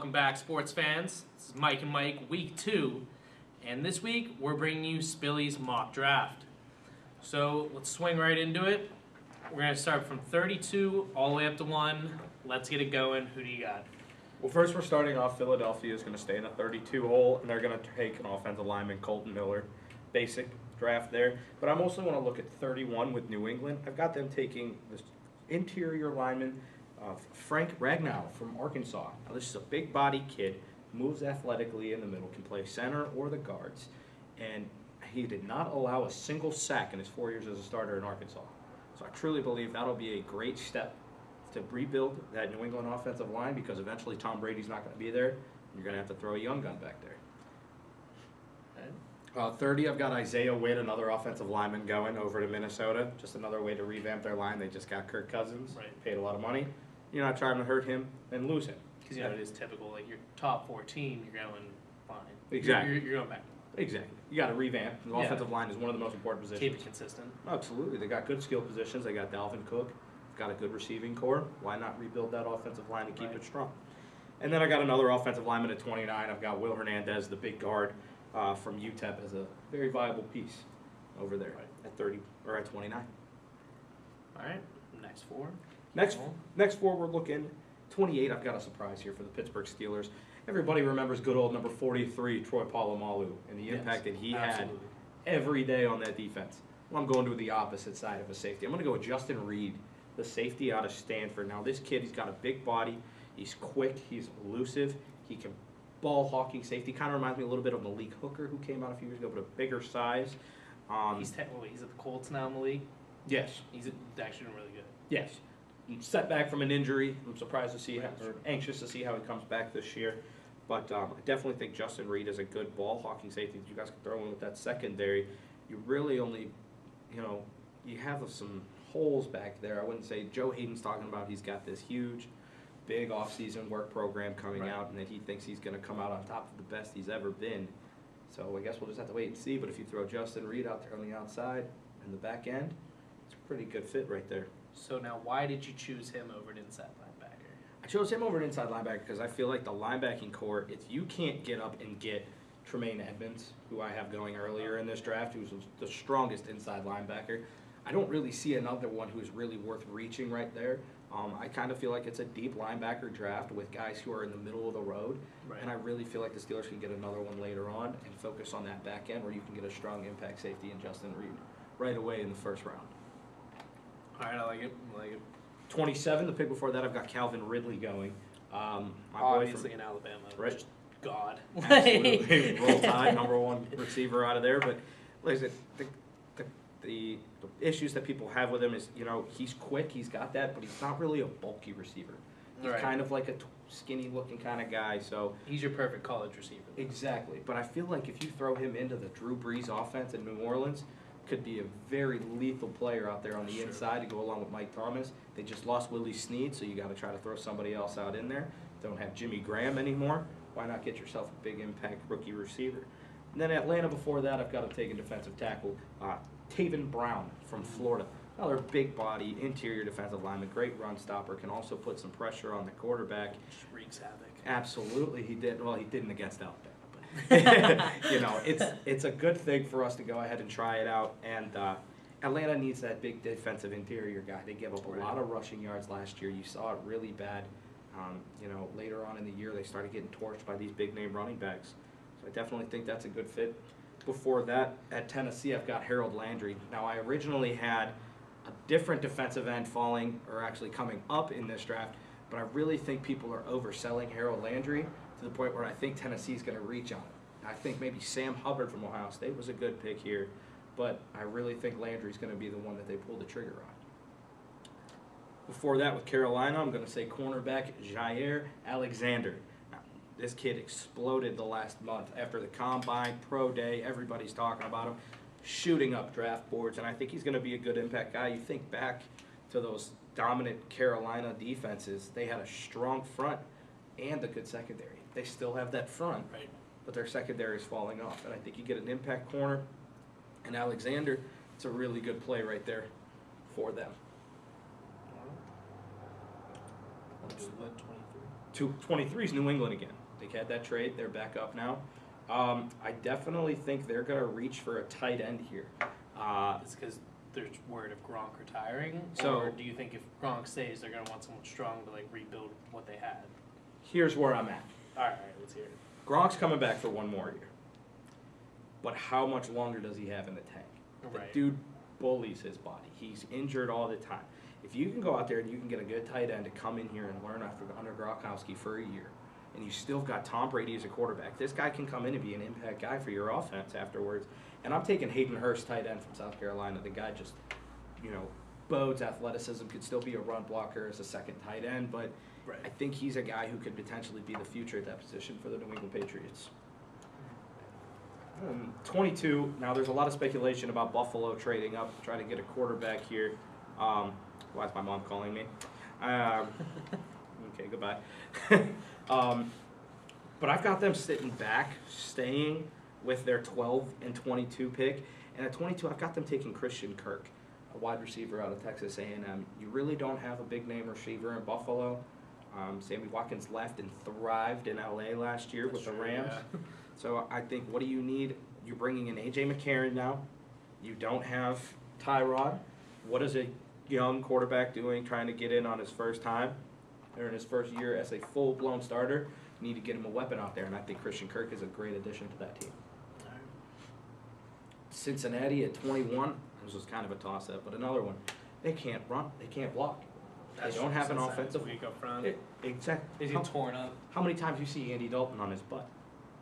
welcome back, sports fans. This is Mike and Mike, week 2, and this week we're bringing you Spilly's mock draft. So let's swing right into it. We're going to start from 32 all the way up to 1. Let's get it going. Who do you got? Well, first we're starting off. Philadelphia is going to stay in the 32 hole, and they're going to take an offensive lineman, Colton Miller. Basic draft there. But I'm also going to look at 31 with New England. I've got them taking this interior lineman, Frank Ragnow from Arkansas. Now, this is a big body kid, moves athletically in the middle, can play center or the guards, and he did not allow a single sack in his 4 years as a starter in Arkansas. So I truly believe that'll be a great step to rebuild that New England offensive line, because eventually Tom Brady's not going to be there, and you're going to have to throw a young gun back there. 30, I've got Isaiah Wynn, another offensive lineman, going over to Minnesota. Just another way to revamp their line. They just got Kirk Cousins, paid a lot of money. You're not trying to hurt him and lose him. Because, it is typical. Like, your top 14, you're going fine. Exactly. You're going back. Exactly. You got to revamp. The offensive line is one of the most important positions. Keep it consistent. Absolutely. They got good skill positions. They got Dalvin Cook. Got a good receiving core. Why not rebuild that offensive line and keep it strong? And then I got another offensive lineman at 29. I've got Will Hernandez, the big guard from UTEP, as a very viable piece over there at 30 or at 29. All right. Next 4. Next 4, we're looking 28. I've got a surprise here for the Pittsburgh Steelers. Everybody remembers good old number 43, Troy Polamalu, and the impact that he had every day on that defense. Well, I'm going to the opposite side of a safety. I'm going to go with Justin Reed, the safety out of Stanford. Now, this kid, he's got a big body. He's quick. He's elusive. He can ball hawking safety. Kind of reminds me a little bit of Malik Hooker, who came out a few years ago, but a bigger size. He's at the Colts now, Malik? Yes. He's actually doing really good. Yes. Set back from an injury. I'm surprised to see, or anxious to see how he comes back this year. But I definitely think Justin Reed is a good ball hawking safety that you guys can throw in with that secondary. You really only, you have some holes back there. I wouldn't say Joe Hayden's talking about he's got this huge, big off-season work program coming out, and that he thinks he's going to come out on top of the best he's ever been. So I guess we'll just have to wait and see. But if you throw Justin Reed out there on the outside and the back end, it's a pretty good fit right there. So now, why did you choose him over an inside linebacker? I chose him over an inside linebacker because I feel like the linebacking core, if you can't get up and get Tremaine Edmonds, who I have going earlier in this draft, who's the strongest inside linebacker, I don't really see another one who's really worth reaching right there. I kind of feel like it's a deep linebacker draft with guys who are in the middle of the road, and I really feel like the Steelers can get another one later on and focus on that back end where you can get a strong impact safety in Justin Reed right away in the first round. All right, I like it. 27, the pick before that, I've got Calvin Ridley going. Obviously in Alabama. Just God. Absolutely. Roll Tide, number 1 receiver out of there. But like I said, the issues that people have with him is, he's quick, he's got that, but he's not really a bulky receiver. He's kind of like a skinny-looking kind of guy. So he's your perfect college receiver. Exactly. But I feel like if you throw him into the Drew Brees offense in New Orleans, could be a very lethal player out there on the inside to go along with Mike Thomas. They just lost Willie Snead, so you got to try to throw somebody else out in there. Don't have Jimmy Graham anymore. Why not get yourself a big impact rookie receiver? And then Atlanta before that, I've got to take a defensive tackle, Taven Brown from Florida. Another big body, interior defensive lineman, great run stopper, can also put some pressure on the quarterback. Just wreaks havoc. Absolutely, he did. Well, he didn't against Alabama. It's a good thing for us to go ahead and try it out. And Atlanta needs that big defensive interior guy. They gave up a lot of rushing yards last year. You saw it really bad. Later on in the year, they started getting torched by these big-name running backs. So I definitely think that's a good fit. Before that, at Tennessee, I've got Harold Landry. Now, I originally had a different defensive end coming up in this draft, but I really think people are overselling Harold Landry to the point where I think Tennessee's going to reach on it. I think maybe Sam Hubbard from Ohio State was a good pick here, but I really think Landry's going to be the one that they pull the trigger on. Before that, with Carolina, I'm going to say cornerback Jair Alexander. Now, this kid exploded the last month after the Combine, Pro Day. Everybody's talking about him, shooting up draft boards, and I think he's going to be a good impact guy. You think back to those dominant Carolina defenses. They had a strong front and a good secondary. They still have that front, but their secondary is falling off. And I think you get an impact corner, and Alexander, it's a really good play right there for them. 23 is New England again. They had that trade. They're back up now. I definitely think they're going to reach for a tight end here. It's because there's word of Gronk retiring? So- or do you think if Gronk stays, they're going to want someone strong to like rebuild what they had? Here's where I'm at. All right, let's hear it. Gronk's coming back for one more year. But how much longer does he have in the tank? The Right. dude bullies his body. He's injured all the time. If you can go out there and you can get a good tight end to come in here and learn under Gronkowski for a year, and you still got Tom Brady as a quarterback, this guy can come in and be an impact guy for your offense afterwards. And I'm taking Hayden Hurst, tight end from South Carolina. The guy just, bodes athleticism, could still be a run blocker as a second tight end, but Right. I think he's a guy who could potentially be the future at that position for the New England Patriots. 22. Now, there's a lot of speculation about Buffalo trading up, trying to get a quarterback here. Why is my mom calling me? Okay, goodbye. But I've got them sitting back, staying with their 12 and 22 pick. And at 22, I've got them taking Christian Kirk, a wide receiver out of Texas A&M. You really don't have a big-name receiver in Buffalo. Sammy Watkins left and thrived in L.A. last year with the Rams. Yeah. So I think, what do you need? You're bringing in A.J. McCarron now. You don't have Tyrod. What is a young quarterback doing trying to get in on his first time or in his first year as a full-blown starter? You need to get him a weapon out there, and I think Christian Kirk is a great addition to that team. All right. Cincinnati at 21, this was kind of a toss-up, but another one. They can't run. They can't block. They don't have an offensive. Weak up front. Exactly. Is he torn up? How many times you see Andy Dalton on his butt?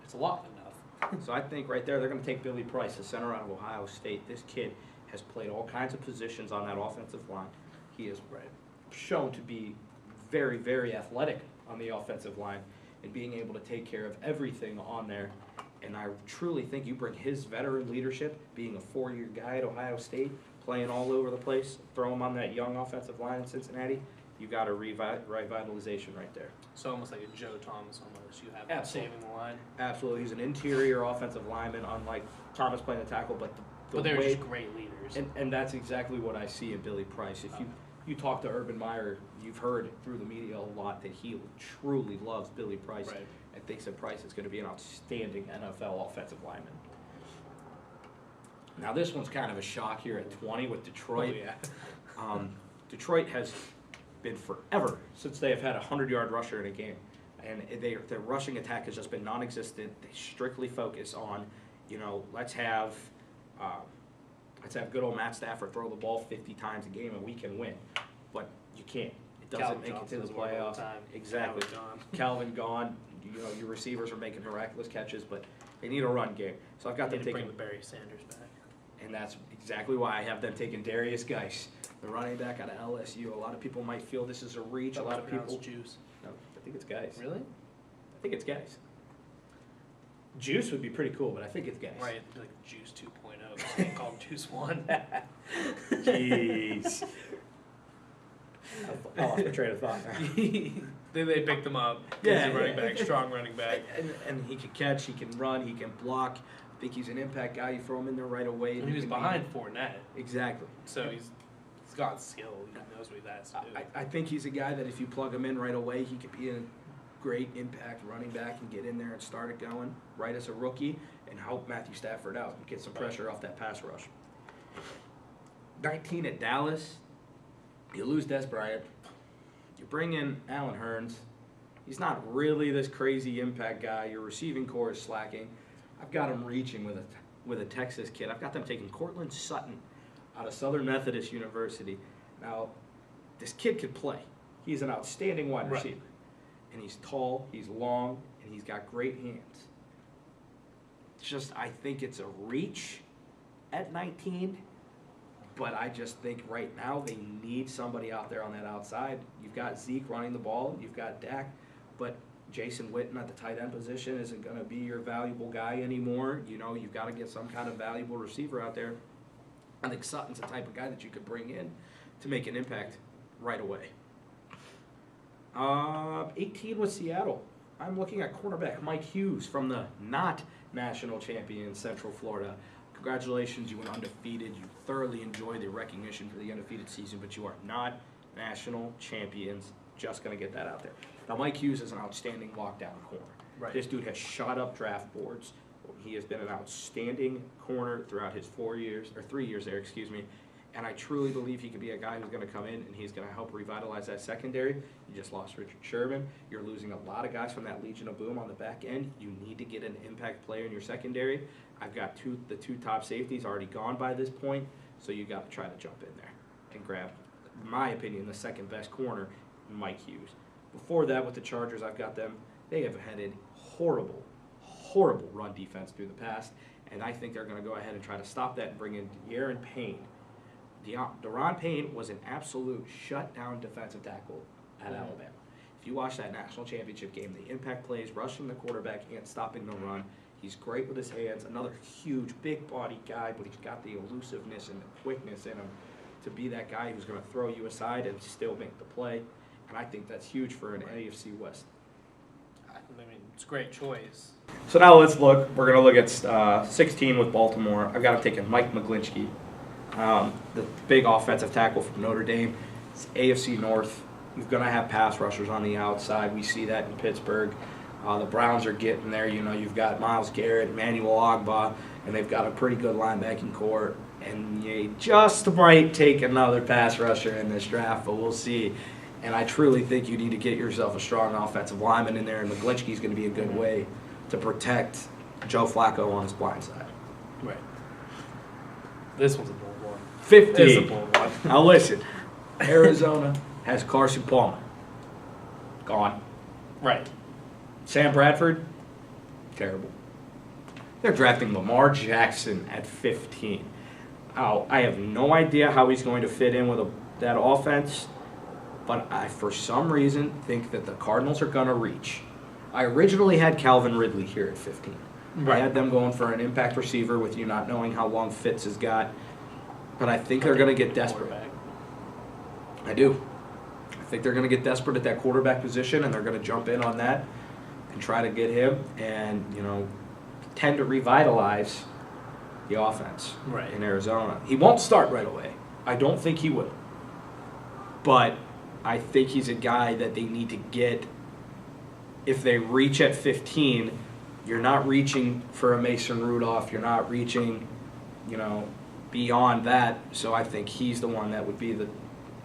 It's a lot enough. So I think right there they're going to take Billy Price, the center out of Ohio State. This kid has played all kinds of positions on that offensive line. He is shown to be very, very athletic on the offensive line and being able to take care of everything on there. And I truly think you bring his veteran leadership, being a four-year guy at Ohio State, playing all over the place, throw him on that young offensive line in Cincinnati, you got a revitalization right there. So almost like a Joe Thomas almost. You have him Absolutely. saving the line. Absolutely. He's an interior offensive lineman, unlike Thomas playing the tackle, but But they were just great leaders. And that's exactly what I see in Billy Price. If you talk to Urban Meyer, you've heard through the media a lot that he truly loves Billy Price Right. and thinks that Price is going to be an outstanding NFL offensive lineman. Now this one's kind of a shock here at 20 with Detroit. Oh, yeah. Detroit has been forever since they have had a 100-yard rusher in a game. And their rushing attack has just been non-existent. They strictly focus on, let's have good old Matt Stafford throw the ball 50 times a game and we can win. But you can't. It doesn't Calvin make it Johnson to the doesn't work all playoffs. the time. Exactly. Calvin gone. Calvin gone. Your receivers are making miraculous catches, but they need a run game. So I've got They them need to bring taking, the Barry Sanders back. and that's exactly why I have them taking Darius Geis, the running back out of LSU. A lot of people might feel this is a reach. A lot of people. Juice. No, I think it's Geis. Really? I think it's Geis. Juice would be pretty cool, but I think it's Geis. Right, like Juice 2.0. You can't call him Juice 1. Jeez. I lost my train of thought there. Then they picked him up. Yeah, He's a running yeah. back, strong running back. And he can catch, he can run, he can block. I think he's an impact guy. You throw him in there right away. And he was can be- behind Fournette, Exactly. so he's got skill. He knows what he has to do. I think he's a guy that if you plug him in right away, he could be a great impact running back and get in there and start it going right as a rookie and help Matthew Stafford out and get some pressure off that pass rush. 19 at Dallas. You lose Des Bryant. You bring in Allen Hurns. He's not really this crazy impact guy. Your receiving core is slacking. I've got him reaching with a Texas kid. I've got them taking Cortland Sutton out of Southern Methodist University. Now, this kid can play. He's an outstanding wide Right. receiver. And he's tall, he's long, and he's got great hands. Just, I think it's a reach at 19. But I just think right now they need somebody out there on that outside. You've got Zeke running the ball, you've got Dak, but Jason Witten at the tight end position isn't going to be your valuable guy anymore. You've got to get some kind of valuable receiver out there. I think Sutton's the type of guy that you could bring in to make an impact right away. 18 with Seattle. I'm looking at quarterback Mike Hughes from the not national champion Central Florida. Congratulations, you went undefeated. You thoroughly enjoy the recognition for the undefeated season, but you are not national champions. Just going to get that out there. Now, Mike Hughes is an outstanding lockdown corner. Right. This dude has shot up draft boards. He has been an outstanding corner throughout his 4 years, or 3 years there, excuse me. And I truly believe he could be a guy who's going to come in and he's going to help revitalize that secondary. You just lost Richard Sherman. You're losing a lot of guys from that Legion of Boom on the back end. You need to get an impact player in your secondary. I've got the two top safeties already gone by this point, so you got to try to jump in there and grab, in my opinion, the second best corner, Mike Hughes. Before that, with the Chargers, I've got them. They have had a horrible run defense through the past, and I think they're going to go ahead and try to stop that and bring in De'Aaron Payne. De'Aaron Payne was an absolute shutdown defensive tackle at Alabama. If you watch that national championship game, the impact plays, rushing the quarterback and stopping the run. He's great with his hands. Another huge, big body guy, but he's got the elusiveness and the quickness in him to be that guy who's going to throw you aside and still make the play. And I think that's huge for an AFC West. I mean, it's a great choice. So now let's look. We're going to look at 16 with Baltimore. I've got him taking Mike McGlinchey, the big offensive tackle from Notre Dame. It's AFC North. You're going to have pass rushers on the outside. We see that in Pittsburgh. The Browns are getting there. You know, you've got Myles Garrett, Emmanuel Ogbah, and they've got a pretty good linebacking core. And you just might take another pass rusher in this draft, but we'll see. And I truly think you need to get yourself a strong offensive lineman in there, and McGlinchey's going to be a good way to protect Joe Flacco on his blind side. Right. This one's a bold one. 15. This is a bold one. Now listen, Arizona has Carson Palmer. Gone. Right. Sam Bradford, terrible. They're drafting Lamar Jackson at 15. Now, I have no idea how he's going to fit in with that offense, but I, for some reason, think that the Cardinals are going to reach. I originally had Calvin Ridley here at 15. Right. I had them going for an impact receiver with you not knowing how long Fitz has got, but I think they're going to get desperate. I do. I think they're going to get desperate at that quarterback position, and they're going to jump in on that and try to get him and, you know, tend to revitalize the offense in Arizona. He won't start right away. I don't think he will. But I think he's a guy that they need to get. If they reach at 15, you're not reaching for a Mason Rudolph. You're not reaching, you know, beyond that. So I think he's the one that would be the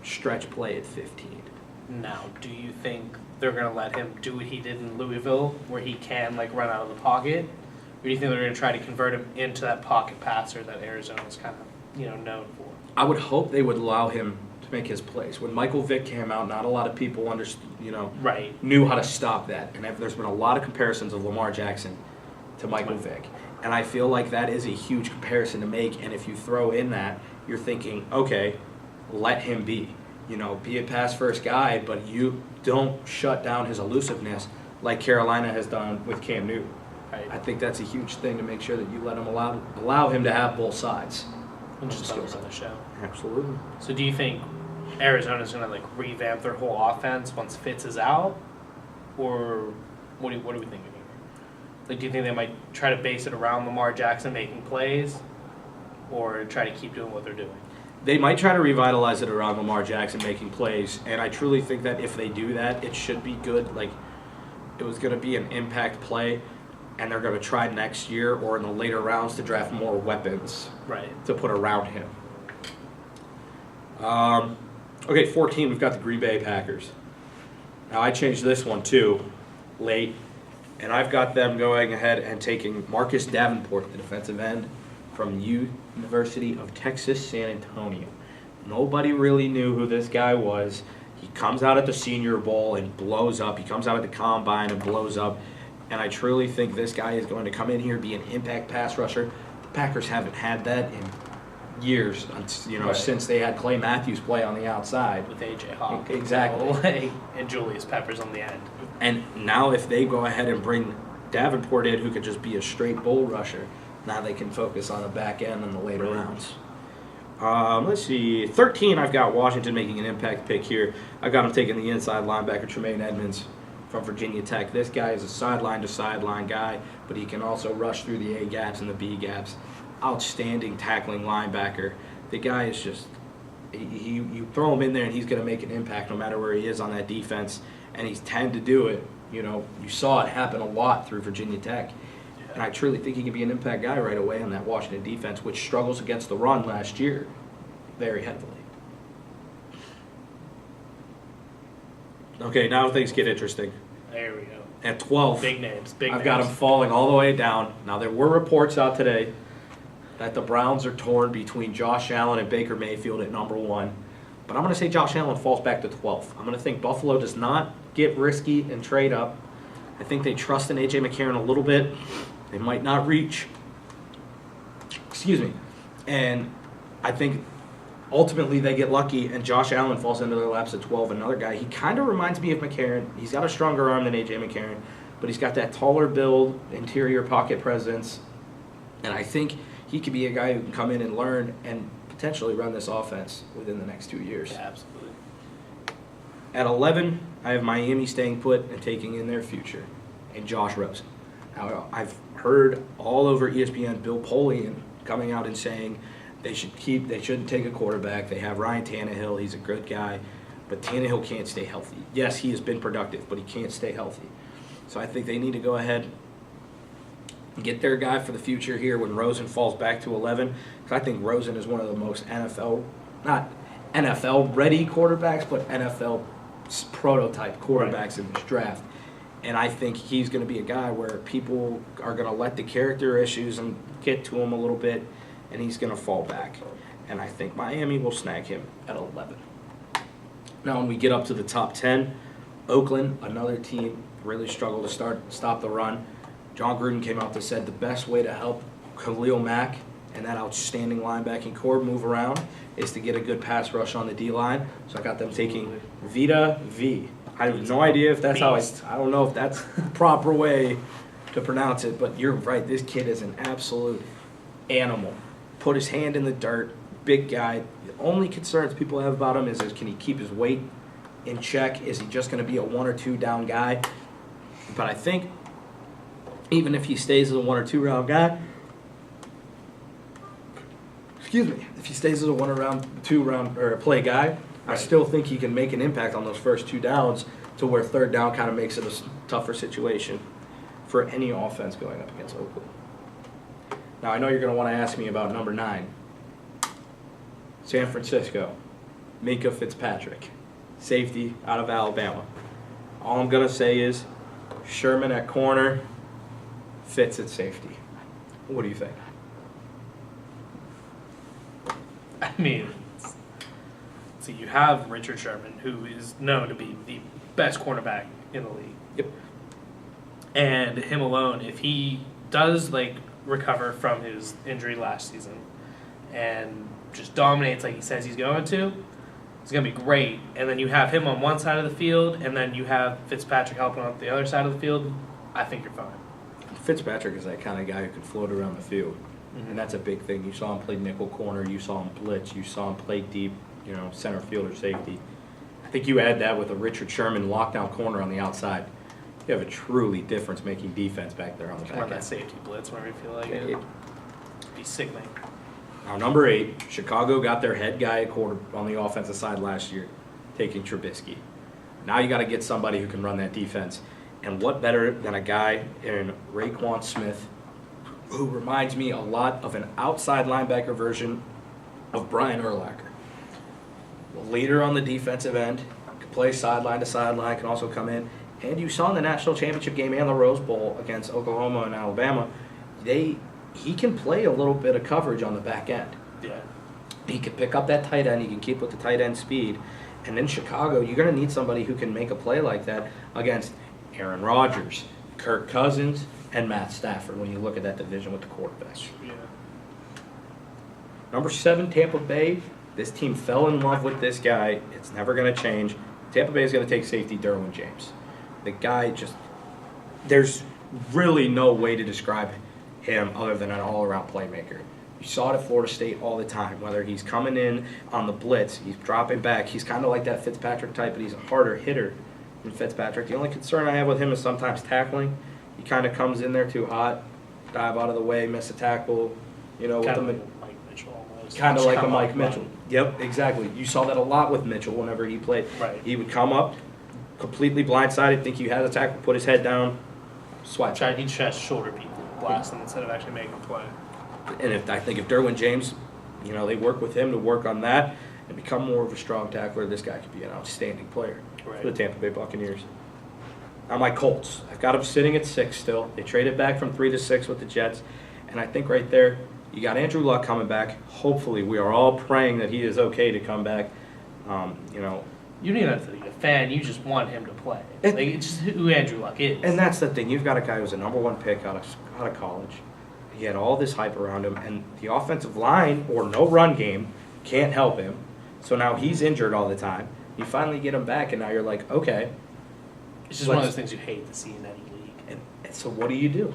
stretch play at 15. Now, do you think they're going to let him do what he did in Louisville, where he can, like, run out of the pocket? Or do you think they're going to try to convert him into that pocket passer that Arizona's kind of, you know, known for? I would hope they would allow him to make his plays. When Michael Vick came out, not a lot of people knew how to stop that. And there's been a lot of comparisons of Lamar Jackson to Michael Vick. And I feel like that is a huge comparison to make. And if you throw in that, you're thinking, okay, let him be. You know, be a pass-first guy, but you don't shut down his elusiveness like Carolina has done with Cam Newton. Right. I think that's a huge thing to make sure that you let him allow him to have both sides. And just skills on the show. Absolutely. So do you think Arizona's going to, like, revamp their whole offense once Fitz is out? Or what are we thinking here? Like, do you think they might try to base it around Lamar Jackson making plays? Or try to keep doing what they're doing? They might try to revitalize it around Lamar Jackson making plays, and I truly think that if they do that, it should be good. Like, it was going to be an impact play, and they're going to try next year or in the later rounds to draft more weapons to put around him. Okay, 14, we've got the Green Bay Packers. Now, I changed this one, too, late, and I've got them going ahead and taking Marcus Davenport, the defensive end, from University of Texas, San Antonio. Nobody really knew who this guy was. He comes out at the Senior Bowl and blows up. He comes out at the Combine and blows up. And I truly think this guy is going to come in here, be an impact pass rusher. The Packers haven't had that in years, since they had Clay Matthews play on the outside. With A.J. Hawk. Exactly. And Julius Peppers on the end. And now if they go ahead and bring Davenport in, who could just be a straight bull rusher, now they can focus on the back end in the later rounds. Let's see. 13, I've got Washington making an impact pick here. I've got them taking the inside linebacker, Tremaine Edmonds from Virginia Tech. This guy is a sideline-to-sideline guy, but he can also rush through the A gaps and the B gaps. Outstanding tackling linebacker. The guy is just, you throw him in there and he's going to make an impact no matter where he is on that defense. and he's tend to do it. You know, you saw it happen a lot through Virginia Tech. And I truly think he can be an impact guy right away on that Washington defense, which struggles against the run last year very heavily. Okay, now things get interesting. There we go. At 12, Big names. Big I've names. got him falling all the way down. Now, there were reports out today that the Browns are torn between Josh Allen and Baker Mayfield at number 1. But I'm going to say Josh Allen falls back to 12th. I'm going to think Buffalo does not get risky and trade up. I think they trust in A.J. McCarron a little bit. They might not reach. Excuse me. And I think ultimately they get lucky and Josh Allen falls into their laps at 12. Another guy, he kind of reminds me of McCarron. He's got a stronger arm than A.J. McCarron, but he's got that taller build, interior pocket presence. And I think he could be a guy who can come in and learn and potentially run this offense within the next 2 years. Yeah, absolutely. At 11, I have Miami staying put and taking in their future, and Josh Rosen. Now, I've heard all over ESPN Bill Polian coming out and saying they shouldn't take a quarterback. They have Ryan Tannehill. He's a good guy, but Tannehill can't stay healthy. Yes, he has been productive, but he can't stay healthy. So I think they need to go ahead and get their guy for the future here when Rosen falls back to 11. Because I think Rosen is one of the most not NFL-ready quarterbacks, but NFL prototype quarterbacks in this draft. And I think he's going to be a guy where people are going to let the character issues and get to him a little bit, and he's going to fall back. And I think Miami will snag him at 11. Now, when we get up to the top 10, Oakland, another team, really struggled to stop the run. John Gruden came out and said the best way to help Khalil Mack and that outstanding linebacking core move around is to get a good pass rush on the D-line. So I got them taking Vita V. I have no idea if that's I don't know if that's the proper way to pronounce it, but you're right. This kid is an absolute animal. Put his hand in the dirt, big guy. The only concerns people have about him is can he keep his weight in check? Is he just going to be a 1 or 2 down guy? But I think even if he stays as a 1 or 2 round guy, if he stays as a 1 or 2 round or a play guy, I still think he can make an impact on those first 2 downs to where 3rd down kind of makes it a tougher situation for any offense going up against Oakland. Now, I know you're going to want to ask me about number 9, San Francisco, Minka Fitzpatrick, safety out of Alabama. All I'm going to say is Sherman at corner, Fitz at safety. What do you think? I mean, so you have Richard Sherman, who is known to be the best cornerback in the league. Yep. And him alone, if he does recover from his injury last season and just dominates like he says he's going to, it's going to be great. And then you have him on one side of the field, and then you have Fitzpatrick helping on the other side of the field, I think you're fine. Fitzpatrick is that kind of guy who can float around the field. Mm-hmm. And that's a big thing. You saw him play nickel corner. You saw him blitz. You saw him play deep, center field or safety. I think you add that with a Richard Sherman lockdown corner on the outside. You have a truly difference-making defense back there on the back Run end. that safety blitz whenever you feel like it. It'd be sickening. Now, number 8, Chicago got their head guy at quarter on the offensive side last year, taking Trubisky. Now you got to get somebody who can run that defense. And what better than a guy in Raekwon Smith, who reminds me a lot of an outside linebacker version of Brian Urlacher. Leader on the defensive end, can play sideline to sideline, can also come in. And you saw in the national championship game and the Rose Bowl against Oklahoma and Alabama, he can play a little bit of coverage on the back end. Yeah. He can pick up that tight end. He can keep with the tight end speed. And in Chicago, you're going to need somebody who can make a play like that against Aaron Rodgers, Kirk Cousins, and Matt Stafford when you look at that division with the quarterbacks. Yeah. Number 7, Tampa Bay. This team fell in love with this guy. It's never going to change. Tampa Bay is going to take safety Derwin James. The guy there's really no way to describe him other than an all-around playmaker. You saw it at Florida State all the time, whether he's coming in on the blitz, he's dropping back. He's kind of like that Fitzpatrick type, but he's a harder hitter than Fitzpatrick. The only concern I have with him is sometimes tackling. He kind of comes in there too hot, dive out of the way, miss a tackle. With Kind him. of like Mike Mitchell almost. Kind of Just like a come Mike up Mitchell. Yep, exactly. You saw that a lot with Mitchell whenever he played. Right. He would come up, completely blindsided, think he has a tackle, put his head down, swipe. He just tries to shoulder people, blast them instead of actually making a play. And I think if Derwin James, they work with him to work on that and become more of a strong tackler, this guy could be an outstanding player for the Tampa Bay Buccaneers. Now my Colts, I've got them sitting at 6 still. They traded back from 3 to 6 with the Jets, and I think right there you got Andrew Luck coming back. Hopefully, we are all praying that he is okay to come back. You don't even have to be a fan. You just want him to play. It's just who Andrew Luck is. And that's the thing. You've got a guy who's a #1 pick out of college. He had all this hype around him, and the offensive line or no run game can't help him. So now he's injured all the time. You finally get him back, and now you're like, okay. It's just one of those things you hate to see in any league. And so what do?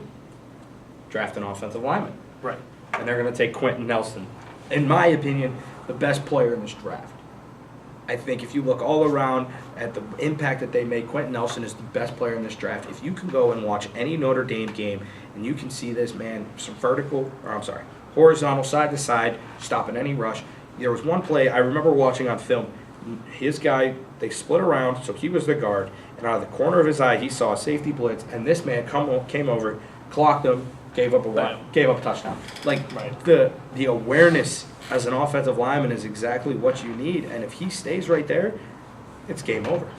Draft an offensive lineman. Right. And they're going to take Quentin Nelson. In my opinion, the best player in this draft. I think if you look all around at the impact that they made, Quentin Nelson is the best player in this draft. If you can go and watch any Notre Dame game and you can see this man, horizontal side to side, stopping any rush. There was one play I remember watching on film. His guy, they split around, so he was the guard, and out of the corner of his eye, he saw a safety blitz, and this man came over, clocked him, gave up a touchdown. The awareness as an offensive lineman is exactly what you need, and if he stays right there, it's game over.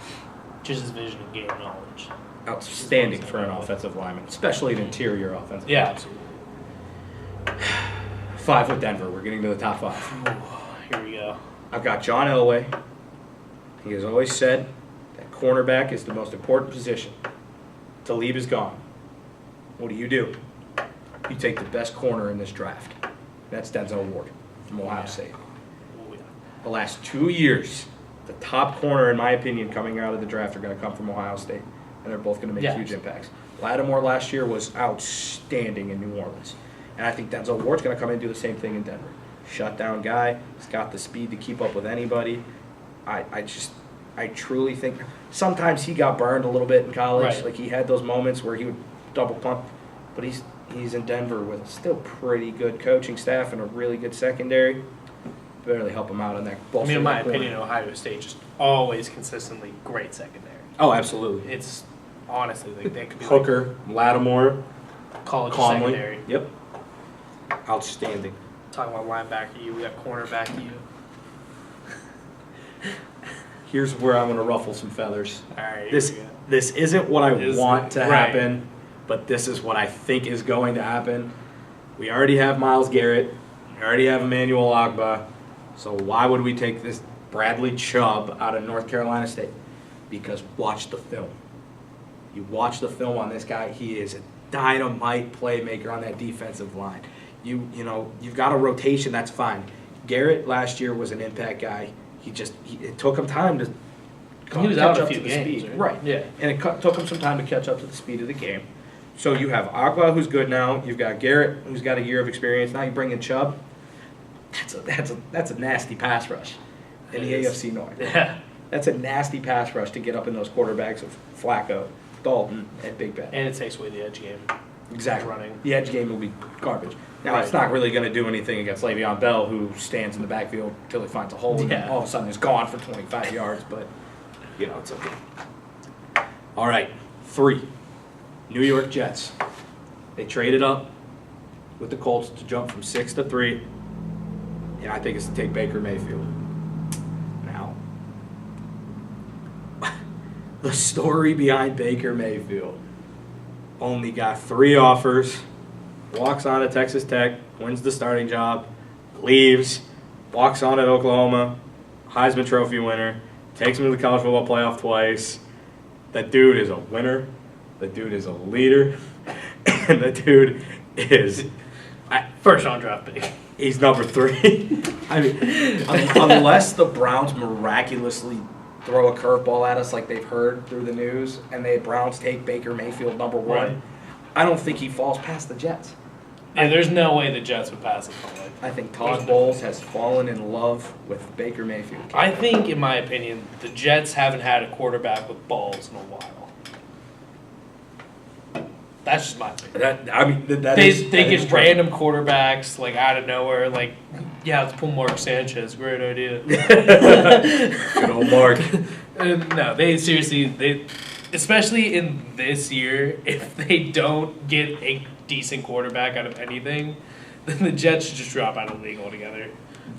Just his vision and game knowledge. Outstanding for an offensive lineman, especially an interior offensive lineman. Absolutely. 5 with Denver. We're getting to the top 5. Here we go. I've got John Elway. He has always said that cornerback is the most important position. Talib is gone. What do? You take the best corner in this draft. That's Denzel Ward from Ohio State. Oh, yeah. The last 2 years, the top corner, in my opinion, coming out of the draft are going to come from Ohio State, and they're both going to make huge impacts. Lattimore last year was outstanding in New Orleans, and I think Denzel Ward's going to come in and do the same thing in Denver. Shutdown guy. He's got the speed to keep up with anybody. I truly think sometimes he got burned a little bit in college. Right. Like he had those moments where he would double pump, but he's in Denver with a still pretty good coaching staff and a really good secondary. Barely help him out on that. In my opinion, Ohio State just always consistently great secondary. Oh, absolutely. It's honestly they could be Hooker, Lattimore, college Conley. secondary. Yep. Outstanding. Talking about linebacker, we got cornerback. Here's where I'm going to ruffle some feathers. All right. This isn't what I want to happen, but this is what I think is going to happen. We already have Myles Garrett. We already have Emmanuel Ogbah. So why would we take this Bradley Chubb out of North Carolina State? Because watch the film. You watch the film on this guy. He is a dynamite playmaker on that defensive line. You've got a rotation, that's fine. Garrett last year was an impact guy. It took him time to he was out a few games, speed. Right. Yeah. And it took him some time to catch up to the speed of the game. So you have Agba, who's good now. You've got Garrett, who's got a year of experience. Now you bring in Chubb. That's a nasty pass rush in the AFC North. Yeah. That's a nasty pass rush to get up in those quarterbacks of Flacco, Dalton, and Big Ben. And it takes away the edge game. Exactly. Running. The edge game will be garbage. Now, it's not really going to do anything against Le'Veon Bell, who stands in the backfield until he finds a hole, and then all of a sudden is gone for 25 yards, but, it's okay. All right, 3. New York Jets. They traded up with the Colts to jump from 6 to 3, and I think it's to take Baker Mayfield. Now, the story behind Baker Mayfield, only got 3 offers, walks on at Texas Tech, wins the starting job, leaves, walks on at Oklahoma, Heisman Trophy winner, takes him to the college football playoff twice. That dude is a winner. That dude is a leader. And that dude is first round draft pick. He's number 3. I mean, unless the Browns miraculously throw a curveball at us like they've heard through the news, and the Browns take Baker Mayfield number 1, Right. I don't think he falls past the Jets. Yeah, there's no way the Jets would pass it. I think Todd Bowles has fallen in love with Baker Mayfield. I think, in my opinion, the Jets haven't had a quarterback with balls in a while. That's just my opinion. That They is get true. random quarterbacks like out of nowhere. Like, yeah, let's pull Mark Sanchez. Great idea. Good old Mark. No, they seriously especially in this year, if they don't get a decent quarterback out of anything, then the Jets should just drop out of the league altogether.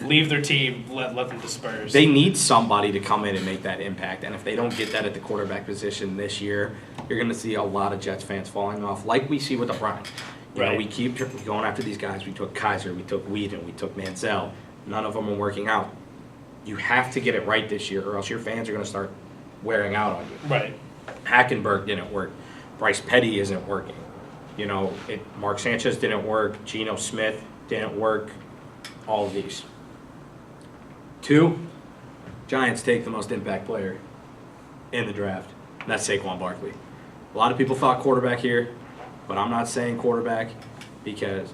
Leave their team, let them disperse. They need somebody to come in and make that impact, and if they don't get that at the quarterback position this year, you're going to see a lot of Jets fans falling off, like we see with the Browns. You know, Right. we keep going after these guys. We took Kaiser, we took Whedon, we took Manziel. None of them are working out. You have to get it right this year, or else your fans are going to start wearing out on you. Right. Hackenberg didn't work. Bryce Petty isn't working. You know, Mark Sanchez didn't work. Geno Smith didn't work. All of these. 2, Giants take the most impact player in the draft. And that's Saquon Barkley. A lot of people thought quarterback here, but I'm not saying quarterback because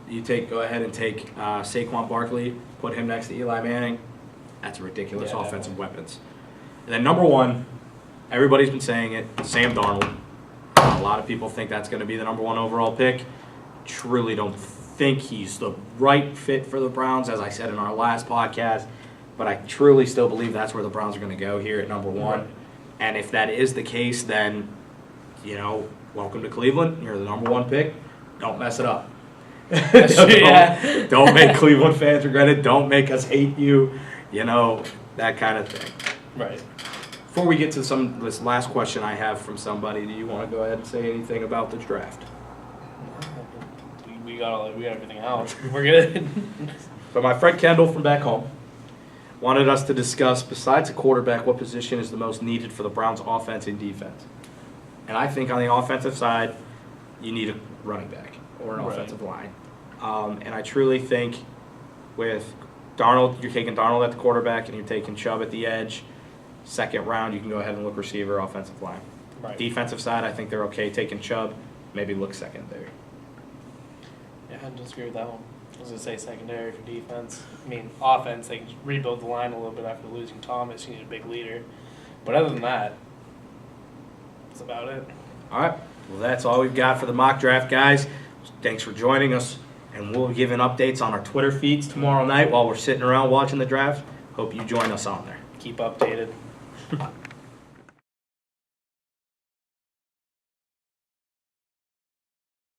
go ahead and take Saquon Barkley, put him next to Eli Manning. That's a ridiculous Yeah, offensive weapons. And then number 1, everybody's been saying it, Sam Darnold. A lot of people think that's going to be the number 1 overall pick. Truly don't think he's the right fit for the Browns, as I said in our last podcast. But I truly still believe that's where the Browns are going to go here at number 1. Right. And if that is the case, then, you know, welcome to Cleveland. You're the number 1 pick. Don't mess it up. Yeah. Don't make Cleveland fans regret it. Don't make us hate you. You know, that kind of thing. Right. Before we get to this last question I have from somebody, do you want to go ahead and say anything about this draft? We got everything else. We're good. So my friend Kendall from back home wanted us to discuss, besides a quarterback, what position is the most needed for the Browns' offense and defense. And I think on the offensive side, you need a running back or an Right. offensive line. And I truly think with Darnold, you're taking Darnold at the quarterback and you're taking Chubb at the edge. Second round, you can go ahead and look receiver, offensive line. Right. Defensive side, I think they're okay taking Chubb, maybe look secondary. Yeah, I disagree with that one. I was going to say secondary for defense. I mean, offense, they can rebuild the line a little bit after losing Thomas. You need a big leader. But other than that, that's about it. All right. Well, that's all we've got for the mock draft, guys. Thanks for joining us. And we'll be giving updates on our Twitter feeds tomorrow night while we're sitting around watching the draft. Hope you join us on there. Keep updated.